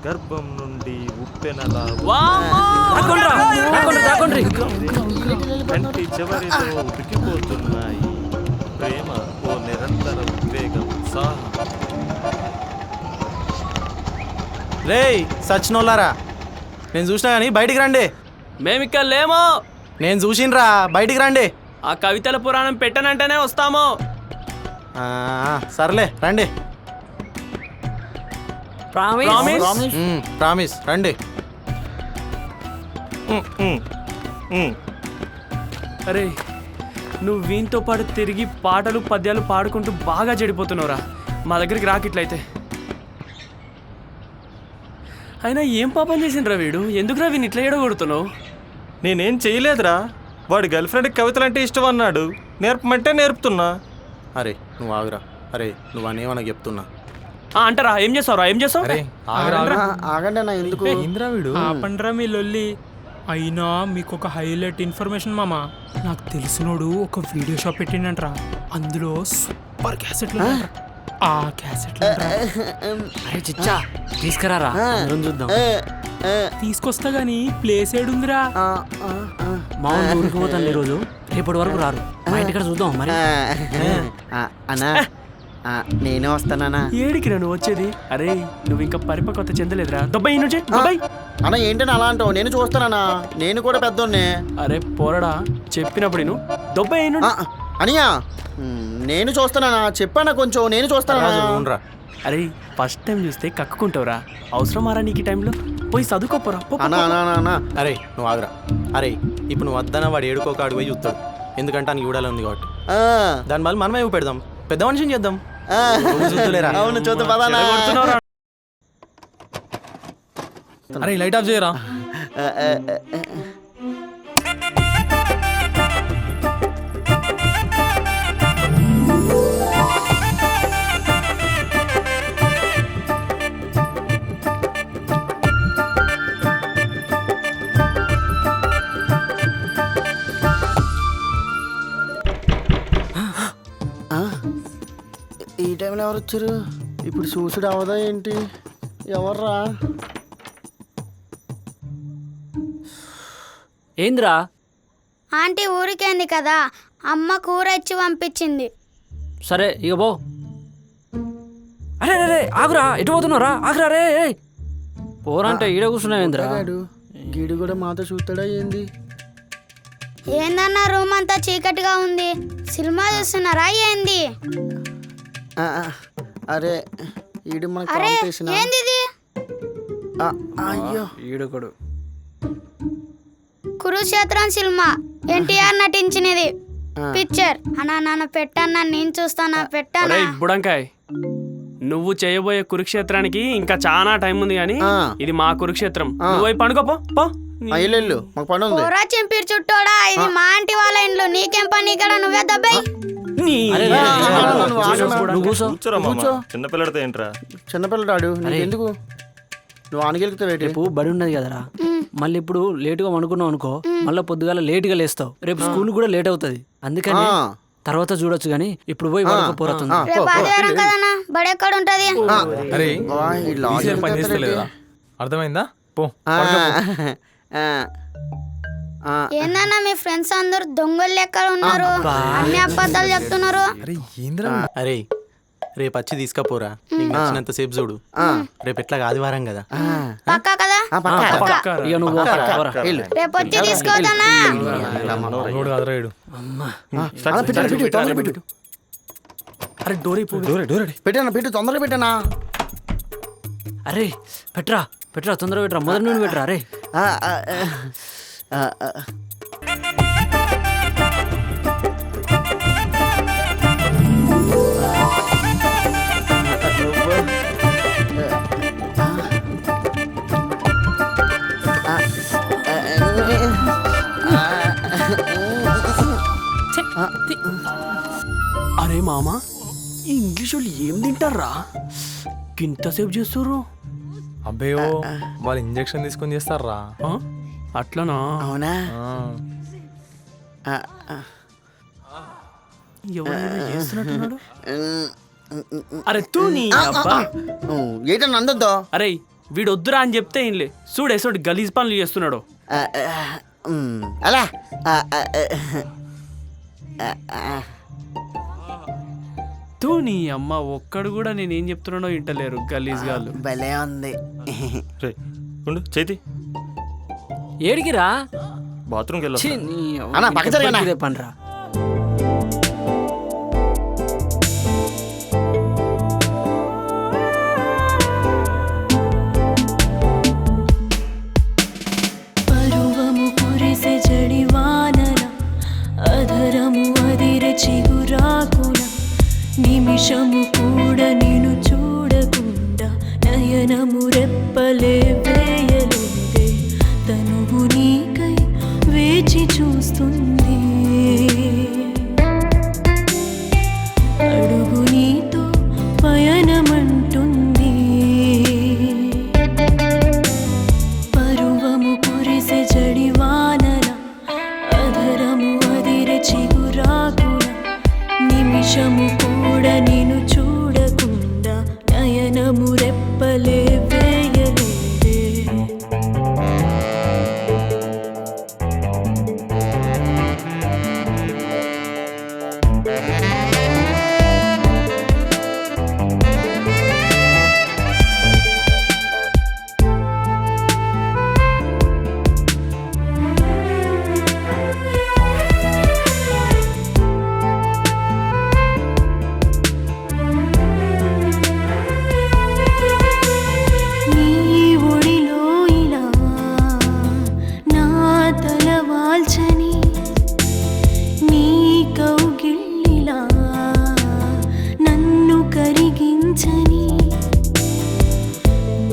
గర్భం నుండి ఉప్పెనలా కంటి చివరిలో ఉడికిపోతున్నాయి. ప్రేమ ఓ నిరంతర ఉద్వేగం ఉత్సాహం. రేయ్ సచ్చినోళ్ళారా, నేను చూసినా కానీ బయటికి రండి. మేమిక్కడ లేమో. నేను చూసినరా, బయటికి రండి. ఆ కవితల పురాణం పెట్టనంటేనే వస్తాము. సర్లే రండి. ప్రామిస్ రండి. అరే నువ్వు వీంతో పాటు తిరిగి పాటలు పద్యాలు పాడుకుంటూ బాగా చెడిపోతున్నావురా. మా దగ్గరికి రాకిట్లయితే. అయినా ఏం పాపం చేసిండ్రా వీడు? ఎందుకురా వీని ఇట్లా ఏడగొడుతున్నావు? నేనేం చేయలేదురా. వాడి గర్ల్ ఫ్రెండ్కి కవితలు అంటే ఇష్టం అన్నాడు, నేర్పమంటే నేర్పుతున్నా. అరే నువ్వు ఆగురా. అరే నువ్వు అనేమన్నా చెప్తున్నా. అంటారా? ఏం చేస్తావురా? ఏం చేస్తావు? ఆగండి అన్న, ఎందుకు ఆపండ్రా మీ లొల్లి. అయినా మీకు ఒక హైలైట్ ఇన్ఫర్మేషన్ మామ. నాకు తెలిసినోడు ఒక వీడియో షాప్ పెట్టిండంట్రా. అందులో సూపర్ క్యాసెట్లు ఆ క్యాసెట్లు చిచ్చా తీసుకురారా చూద్దాం. తీసుకొస్తా గానీ ప్లేస్ ఏడుందిరా? మా ఊరికి పోతాను ఈరోజు, రేపటి వరకు రారు. మా ఇంటికాడ చూద్దాం మరి. అన్నా నేనే వస్తానా? ఏడికి నువ్వు వచ్చేది? అరే నువ్వు ఇంకా పరిపక్వత చెందలేదురా. దొబ్బాయి నుంచి దొబ్బాయి. అన్న ఏంటని అలా అంటావు? నేను చూస్తానా, నేను కూడా పెద్దోన్నే. అరే పోరడా, చెప్పినప్పుడు నేను దొబ్బాయి అనియా నేను చూస్తానా? చెప్పానా కొంచెం, నేను చూస్తానా? అరే ఫస్ట్ టైం చూస్తే కక్కుకుంటావురా. అవసరం మారా నీకు ఈ టైంలో? పోయి చదువుకోపోరా. అరే నువ్వు ఆగురా. అరే ఇప్పుడు నువ్వు వద్దన వాడు ఏడుకోక అడుగు పోయి చూస్తాడు. ఎందుకంటే అని చూడాలి ఉంది కాబట్టి దాని వల్ల మనమే పెడదాం, పెద్ద మనిషిని చేద్దాం. అవును చూద్దాం పదానా. అరే లైట్ ఆఫ్ చేయరా. ఈ టైంలో ఎవరు వచ్చారు? ఇప్పుడు సూసుడు అవదా ఏంటి? ఎవర్రా? ఏంద్రా? ఆంటీ ఊరికేంది కదా, అమ్మ కూర ఇచ్చి పంపించింది. సరే ఇక పో. అరే రే ఆగురా, ఎటు పోతున్నారా? ఆగురా రే. పోరంటే ఈడ కూర్చున్నావేంద్రా? గీడు కూడా మాతో చూస్తాడా ఏంది? ఏందన్నా రూమ్ అంతా చీకటిగా ఉంది, సినిమా చూస్తున్నారా ఏంది? అరే ఈడు మన అరే కాంపిటీషన్. ఏంది ఇది? అయ్యో ఈడొకడు. కురుక్షేత్రం సినిమా ఎన్టీఆర్ నటించినది పిక్చర్. అన్నా నాన్న పెట్టన్నా, నేను చూస్తానా? పెట్టానా? బుడంకాయ్, నువ్వు చేయబోయే కురుక్షేత్రానికి ఇంకా చాలా టైం ఉంది కానీ ఇది మా కురుక్షేత్రం. నువ్వు పోయి పండుకోపో. మాకు పని ఉంది. కూర చింపిరి చుట్టోడా, ఇది మా ఆంటీ వాళ్ళ ఇంట్లో. నీకేం పని ఇక్కడ? నువ్వే దబ్బాయి. చిన్నపిల్లడితో ఏంట్రా? చిన్నపిల్లడాడు ఎందుకు? నువ్వు ఆనగెలుగుతావు. రేపు బడి ఉన్నది కదరా, మళ్ళీ ఇప్పుడు లేటుగా అనుకున్నావు అనుకో, మళ్ళీ పొద్దుగాల లేటుగా లేస్తావు. రేపు స్కూల్ కూడా లేట్ అవుతుంది. అందుకని తర్వాత చూడొచ్చు గానీ ఇప్పుడు పోయి పోతుంది. రేపు ఆదివారం కదన్నా, బడెక్కడ ఉంటది? అర్థమైందా? పో. ఏందన్నా మీ ఫ్రెండ్స్ అందరు దొంగలు లెక్క ఉన్నారు, అన్ని అబద్ధాలు చెప్తున్నారు. అరే రేపు వచ్చి తీసుకపోరా, నీకు నచ్చినంత సేపు చూడు. రేపు ఎట్లా ఆదివారం కదా, పక్కా కదా? రేపు వచ్చి తీసుకోవచ్చానా? అరే డోరీ పెట్టానా? పెట్టు తొందరగా పెట్టానా? అరే పెట్రా పెట్రా, తొందరగా పెట్రా, మొదటి నుండి పెట్రా. అరే అరే మామా, ఈ ఇంగ్లీష్ వాళ్ళు ఏం తింటారా? ఇంతసేపు చేస్తారు. అబ్బేయో వాళ్ళు ఇంజెక్షన్ తీసుకొని చేస్తారా? అట్లనా? అవునా? అరే తూ నీ అబ్బా. ఏంటన్నా అందద్దో? అరే వీడు వద్దురా అని చెప్తే ఏంలే చూడు ఎసోటి గలీజ్ పనులు చేస్తున్నాడు. అలా తూ నీ అమ్మ ఒక్కడు కూడా నేనేం చెప్తున్నానో ఇంటలేరు గలీజ్ గాళ్ళు. భలే ఉంది. రే ఉండు చేతి ఏడికిరా బాత్రూమ్కి వెళ్ళొస్తా. ఛీ, నీ అన్నా, పక్క జరగనా? ఇదే పనిరా. పరువము కురిసె జడివానన అధరము అదిరె చిగురాకున నిమిషము కూడా నిన్ను చూడకుండా నయనము రెప్పలే వేయలుందే తనువు నీకై వేచి చూస్తుంది అడుగు నీతో పయనమంటుంది పరువము కురిసె జడివానన అధరము అదిరె చిగురాకున నిమిషము కూడా నిన్ను చూడకుండా నయనము రెప్పలే వేయలేదే నీ ఒడిలో ఇలా నా తల వాల్చని నీ కౌగిళ్ళిలా నన్ను కరిగించని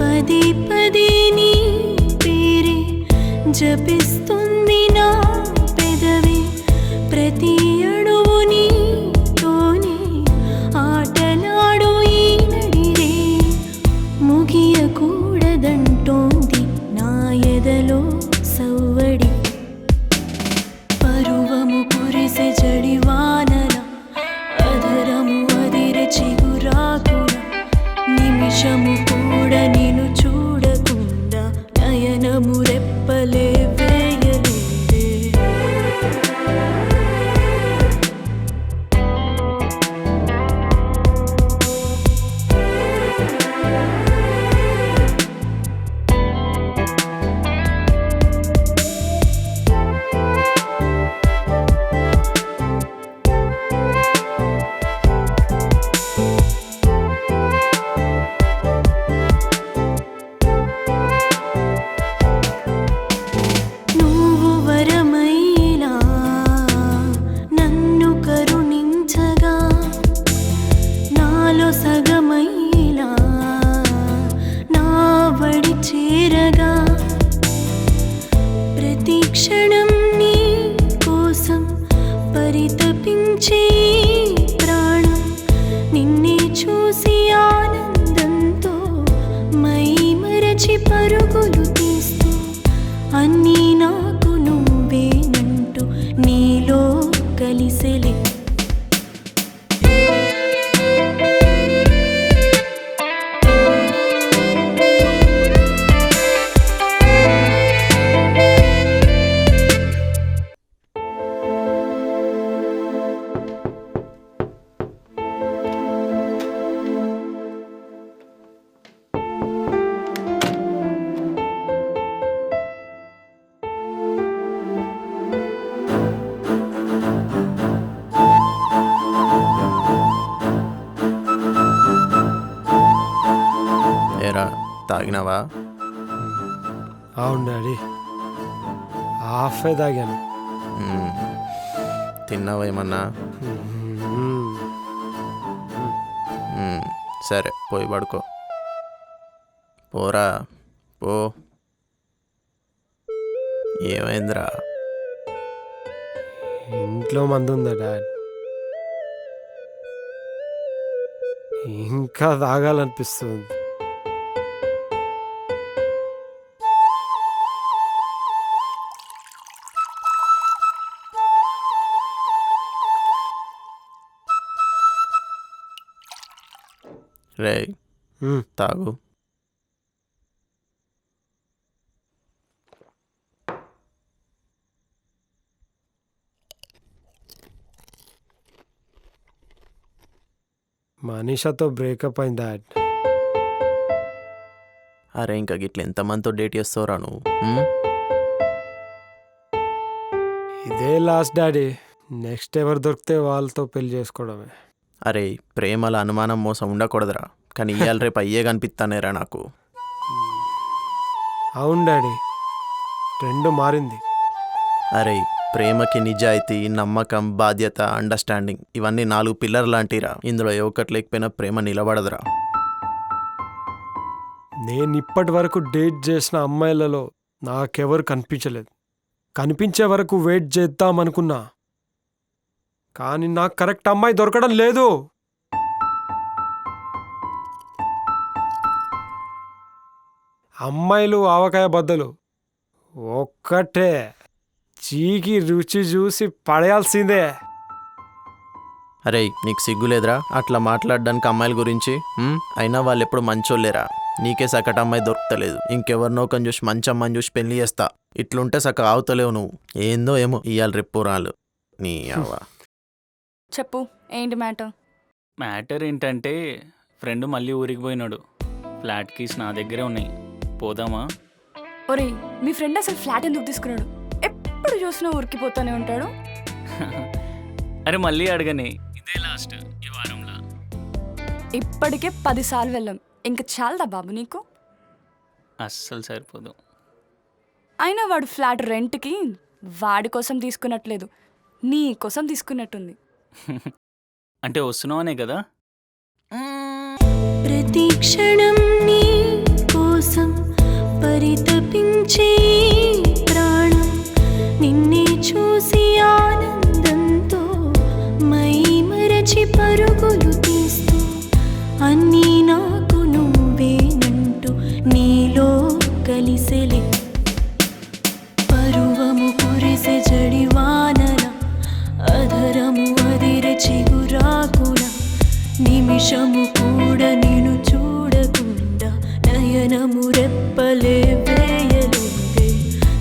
పదే పదే నీ పేరే జపిస్తుంది నా పెదవే ప్రతి అడుగు నీతోనే ఆటలాడు ఈ నడిరే ముగియకూడదంటోంది నా ఎదలో సవ్వడి పరువము కురిసె జడివానన అధరము అదిరె చిగురాకున నిమిషము కూడా నిన్ను చూడకుండా నయనము రెప్పలే వేయలేదే నువ్వు వరమైలా నన్ను కరుణించగా నాలో సగమైలా నా వడి చేరగా ప్రతి క్షణం నీ కోసం పరితపించే ఈ ప్రాణం నిన్నే చూసి ఆనందంతో మై మరచి పరుగులు తీస్తూ అన్నీ నాకు నువ్వేనంటూ నీలో కలిసెలే ఏరా తాగినావా? అవును డాడీ, హాఫే తాగాను. మ్మ్. తిన్నావా ఏమన్నా? మ్మ్. సరే పోయి పడుకో. పోరా పో. ఏమైందిరా? ఇంట్లో మందు ఉందా డాడ్? ఇంకా తాగాలనిపిస్తుంది. రే తాగు. మనీషాతో బ్రేకప్ అయింది డాడ్. అరే ఇంకా గిట్ల ఎంతమందితో డేట్ చేస్తావురా నువ్వు? ఇదే లాస్ట్ డాడీ. నెక్స్ట్ ఎవరు దొరికితే వాళ్ళతో పెళ్లి చేసుకోవడమే. అరే ప్రేమల అనుమానం మోసం ఉండకూడదురా, కానీ ఇవాళ రేపు అయ్యే కనిపిస్తానేరా నాకు. అవును డాడీ, ట్రెండ్ మారింది. అరే ప్రేమకి నిజాయితీ, నమ్మకం, బాధ్యత, అండర్స్టాండింగ్ ఇవన్నీ 4 పిల్లర్ లాంటిరా. ఇందులో ఏ ఒక్కటి లేకపోయినా ప్రేమ నిలబడదురా. నేను ఇప్పటి వరకు డేట్ చేసిన అమ్మాయిలలో నాకెవరు కనిపించలేదు. కనిపించే వరకు వెయిట్ చేద్దామనుకున్నా, కానీ నాకు కరెక్ట్ అమ్మాయి దొరకడం లేదు. అమ్మాయిలు ఆవకాయ బద్దలు ఒక్కటే, చీకి రుచి చూసి పడేయాల్సిందే. అరే నీకు సిగ్గులేదురా అట్లా మాట్లాడడానికి అమ్మాయిల గురించి? అయినా వాళ్ళు ఎప్పుడు మంచోళ్ళేరా. నీకే సకట అమ్మాయి దొరుకుతలేదు, ఇంకెవరినో ఒకని చూసి మంచి అమ్మాయిని చూసి పెళ్లి చేస్తా. ఇట్లుంటే సక్క ఆవుతలేవు నువ్వు. ఏందో ఏమో ఇవాళ రేపు రాళ్ళు నీ అవ్వ. చెప్పు, ఏంటి మ్యాటర్? మ్యాటర్ ఏంటంటే ఫ్రెండ్ మళ్ళీ ఊరికి పోయినాడు. ఫ్లాట్ కీస్ నా దగ్గరే ఉన్నాయి, పోదామా? ఒరేయ్, మీ ఫ్రెండ్ అసలు ఫ్లాట్ ఎందుకు తీసుకున్నాడు? ఎప్పుడు చూసినా ఉరికిపోతూనే ఉంటాడు. అరే మళ్ళీ అడగని, ఇదే లాస్ట్ ఈ వారంలో. ఇప్పటికే 10 సార్లు వెళ్ళాం, ఇంక చాలదా బాబు నీకు? అస్సలు సరిపోదు. అయినా వాడు ఫ్లాట్ రెంట్కి వాడి కోసం తీసుకున్నట్లేదు, నీ కోసం తీసుకున్నట్టుంది. అంటే వస్తున్నావనే కదా. ప్రతి క్షణం నీ కోసం పరితపించే ప్రాణం, నిన్నే చూసి ఆనందంతో మై మరచి పరుగులు తీస్తూ అన్నీ నాకు నువ్వేనంటూ నీలో కలిసెలే. పరువము కురిసె జడివానల, అధరము అదిరె చిగురాకుల, నిమిషము కూడా నేను చూడకుండా నయనము రెప్పలే వేయలేదే.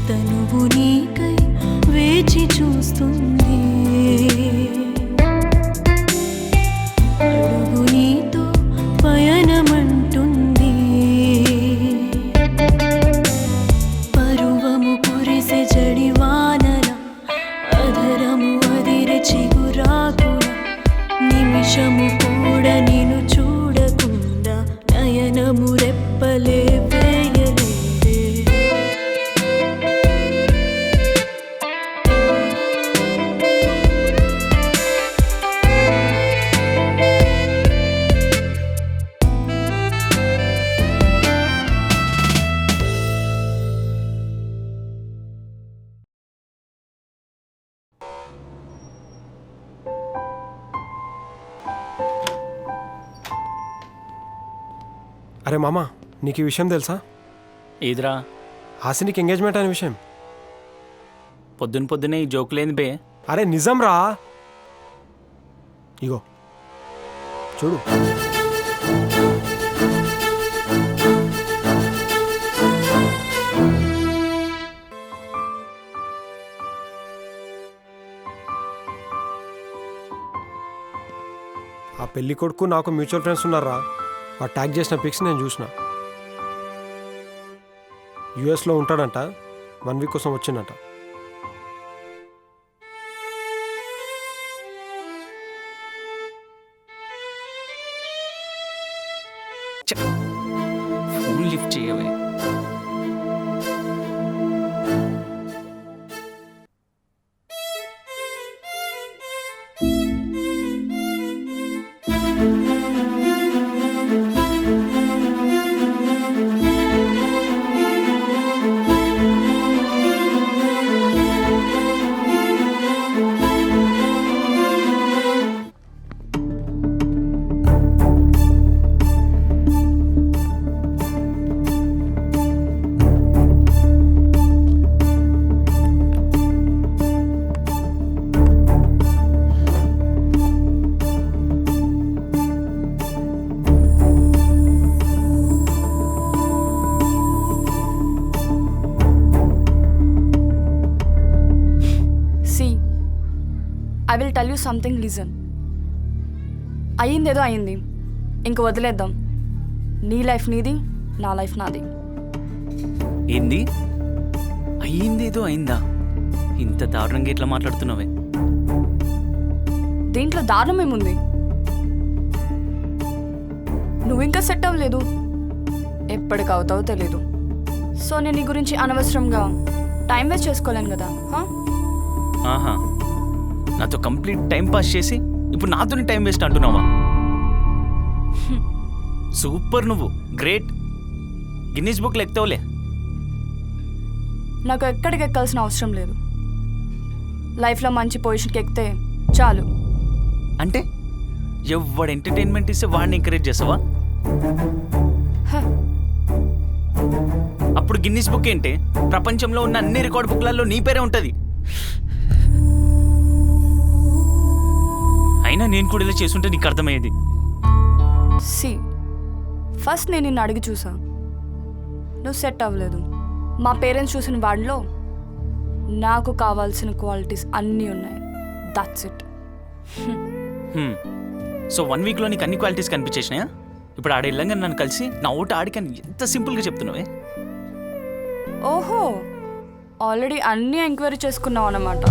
తనువు నీకై వేచి చూస్తుంది, అడుగు నీతో పయనమంటుంది. పరువము కురిసె జడివానల, అధరము అదిరె చిగురాకుల, నిమిషము కూడా నేను చూడకుండా నయనము రెప్పలే వేయలేదే. అరే మామా, నీకు ఈ విషయం తెలుసా? ఏదిరా? హాసినికి ఎంగేజ్మెంట్ అనే విషయం. పొద్దున్నే ఈ జోకులేంది బే? అరే నిజం రా, ఇగో చూడు. ఆ పెళ్లి కొడుకు నాకు మ్యూచువల్ ఫ్రెండ్స్ ఉన్నారా, ఆ ట్యాగ్ చేసిన పిక్స్ నేను చూసిన. యుఎస్లో ఉంటాడంట, 1 వీక్ కోసం వచ్చిందంట. ఫోన్ లిఫ్ట్ చేయవే. I will tell you something, listen. అయ్యిందేదో అయింది, ఇంక వదిలేద్దాం. నీ లైఫ్ నీది, నా లైఫ్ నాది. ఏంది అయ్యిందేదో అయిందా? ఇంత దారుణంగా ఎట్లా మాట్లాడుతున్నావే? దీంట్లో దారుణం ఏముంది? నువ్వు ఇంకా సెట్ అవ్వలేదు, ఎప్పటికి అవుతావో తెలీదు. సో నేను నీ గురించి అనవసరంగా టైం వేస్ట్ చేసుకోలేను కదా. ఆహా, నాతో కంప్లీట్ టైం పాస్ చేసి ఇప్పుడు నాతోనే టైం వేస్ట్ అంటున్నావా? సూపర్, నువ్వు గ్రేట్. గిన్నీస్ బుక్లో ఎక్కుతావులే. నాకు ఎక్కడికి ఎక్కాల్సిన అవసరం లేదు. లైఫ్లో మంచి పొజిషన్కి ఎక్కితే చాలు. అంటే ఎవడు ఎంటర్టైన్మెంట్ ఇస్తే వాడిని ఎంకరేజ్ చేస్తావా? అప్పుడు గిన్నీస్ బుక్ ఏంటి? ప్రపంచంలో ఉన్న అన్ని రికార్డ్ బుక్లలో నీ పేరే ఉంటుంది. అయినా నేను కూడా ఇలా చేస్తుంటే నీకు అర్థమయ్యేది. సి, ఫస్ట్ నేను నిన్ను అడిగి చూసా, నువ్వు సెట్ అవ్వలేదు. మా పేరెంట్స్ చూసిన వాడిలో నాకు కావాల్సిన క్వాలిటీస్ అన్నీ ఉన్నాయి. That's it. సో 1 వీక్లో నీకు అన్ని క్వాలిటీస్ కనిపించేసినాయా? ఇప్పుడు ఆడ వెళ్ళంగా నన్ను కలిసి నా ఓటు ఆడికని ఎంత సింపుల్గా చెప్తున్నావే. ఓహో, ఆల్రెడీ అన్నీ ఎంక్వైరీ చేసుకున్నావు అన్నమాట.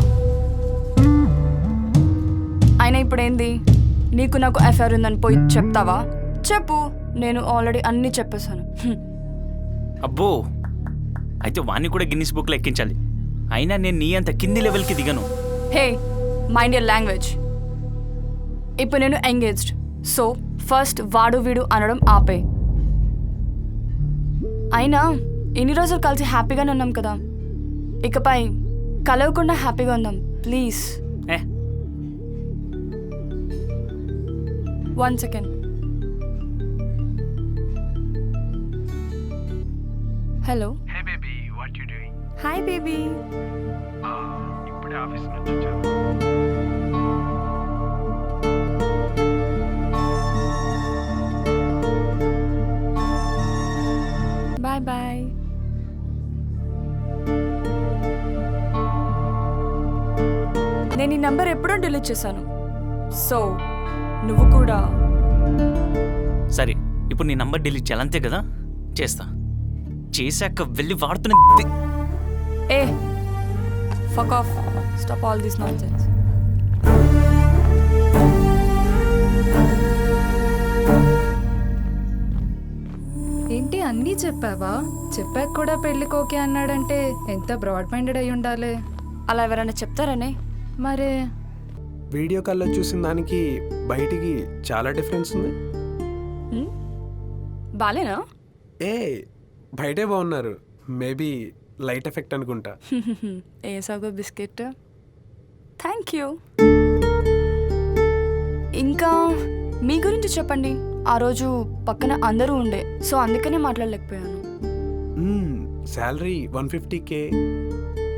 అయినా ఇప్పుడేంది? నీకు నాకు అఫైర్ ఉందని పోయి చెప్తావా? చెప్పు, నేను ఆల్రెడీ అన్నీ చెప్పేశాను. అబ్బో, అయితే వాణ్ణి కూడా గిన్నీస్ బుక్లో ఎక్కించాలి. అయినా నేను నీ అంత కింది లెవెల్కి దిగను. హే, మైండ్ యువర్ లాంగ్వేజ్. ఇప్పుడు నేను ఎంగేజ్డ్, సో ఫస్ట్ వాడు వీడు అనడం ఆపే. అయినా ఇన్ని రోజులు కలిసి హ్యాపీగానే ఉన్నాం కదా, ఇకపై కలవకుండా హ్యాపీగా ఉందాం please. 1 second. Hello. Hey baby, what you doing? Hi baby. ఇప్పుడే ఆఫీస్ నుంచి వచ్చాను. Bye bye. నేను ఈ నంబర్ ఎప్పుడో డిలీట్ చేశాను, సో నువ్వు కూడా. సరే, ఇప్పుడు నీ నంబర్ డిలీట్ చేయాలంతే కదా? చేస్తా. చేశాక వెళ్ళి వాడుతున్న ఏ fuck off, stop all this nonsense. ఏంటి అన్నీ చెప్పావా? చెప్పాక కూడా పెళ్ళికి ఓకే అన్నాడంటే ఎంత బ్రాడ్ మైండెడ్ అయి ఉండాలి. అలా ఎవరైనా చెప్తారనే? మరే వీడియో కాల్లో చూసిన దానికి బయటికి చాలా డిఫరెన్స్ ఉంది. బాలేనా? ఏ బయటే బాగున్నారు, మేబీ లైట్ ఎఫెక్ట్ అనుకుంటా. ఏ సాగో బిస్కెట్. Thank you. ఇంకా మీ గురించి చెప్పండి. ఆ రోజు పక్కన అందరూ ఉండే, సో అందుకనే మాట్లాడలేకపోయాను. Salary 150K,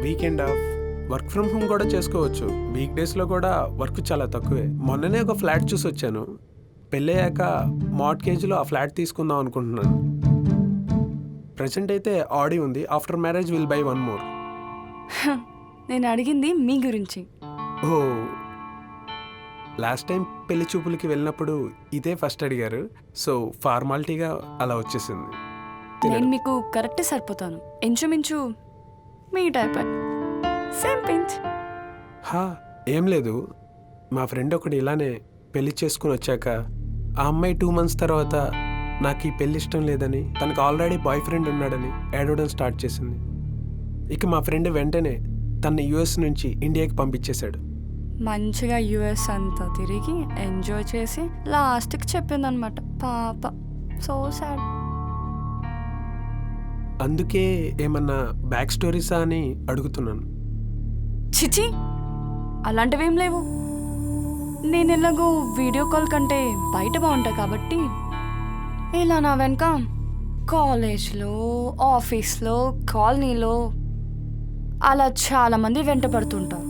weekend off, work from home కూడా చేసుకోవచ్చు. వీక్ డేస్లో కూడా వర్క్ చాలా తక్కువే. మొన్ననే ఒక ఫ్లాట్ చూసి వచ్చాను. పెళ్ళయ్యాక మార్ట్గేజ్లో ఆ ఫ్లాట్ తీసుకుందాం అనుకుంటున్నాను. ప్రెసెంట్ అయితే ఆడి ఉంది. After marriage will buy 1 more. నేను అడిగింది మీ గురించి. ఓ, లాస్ట్ టైం పెళ్లి చూపులకి వెళ్ళినప్పుడు ఇదే ఫస్ట్ అడిగారు, సో ఫార్మాలిటీగా అలా వచ్చేసింది. నేను మీకు కరెక్టే సరిపోతాను. ఇంచుమించు మీ టైప్, సేమ్ పించ్. హా, ఏం లేదు. మా ఫ్రెండ్ ఒకటి ఇలానే పెళ్లి చేసుకుని వచ్చాక ఆ అమ్మాయి 2 months తర్వాత నాకు ఈ పెళ్లి ఇష్టం లేదని, తనకు ఆల్రెడీ బాయ్ ఫ్రెండ్ ఉన్నాడని ఏడవడం స్టార్ట్ చేసింది. ఇక మా ఫ్రెండ్ వెంటనే తన US నుంచి ఇండియాకి పంపించేశాడు. మంచిగా US అంతా తిరిగి ఎంజాయ్ చేసి లాస్ట్కి చెప్పిందనమాట. పాప, సో సాడ్. అందుకే ఏమన్నా బ్యాక్ స్టోరీసా అని అడుగుతున్నాను. చిచి, అలాంటివేం లేవు. నేను ఎలాగో వీడియో కాల్ కంటే బయట బాగుంటా కాబట్టి ఇలా నా వెనక కాలేజ్లో, ఆఫీస్లో, కాలనీలో అలా చాలామంది వెంట పడుతుంటారు.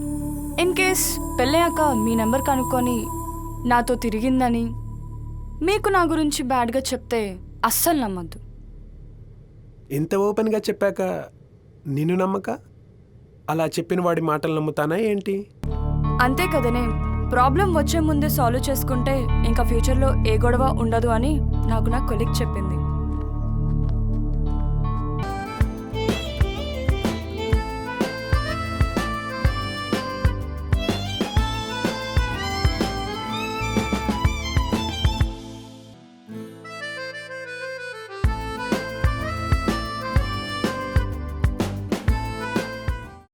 ఇన్ కేస్ పెళ్ళయ్యాక మీ నెంబర్ కనుక్కొని నాతో తిరిగిందని మీకు నా గురించి బ్యాడ్గా చెప్తే అస్సలు నమ్మద్దు. ఇంత ఓపెన్గా చెప్పాక నిన్ను నమ్మక అలా చెప్పిన వాడి మాటలు నమ్ముతానా ఏంటి? అంతే కదనే, ప్రాబ్లం వచ్చే ముందే సాల్వ్ చేసుకుంటే ఇంకా ఫ్యూచర్లో ఏ గొడవ ఉండదు అని నాకు నా కొలీగ్ చెప్పింది.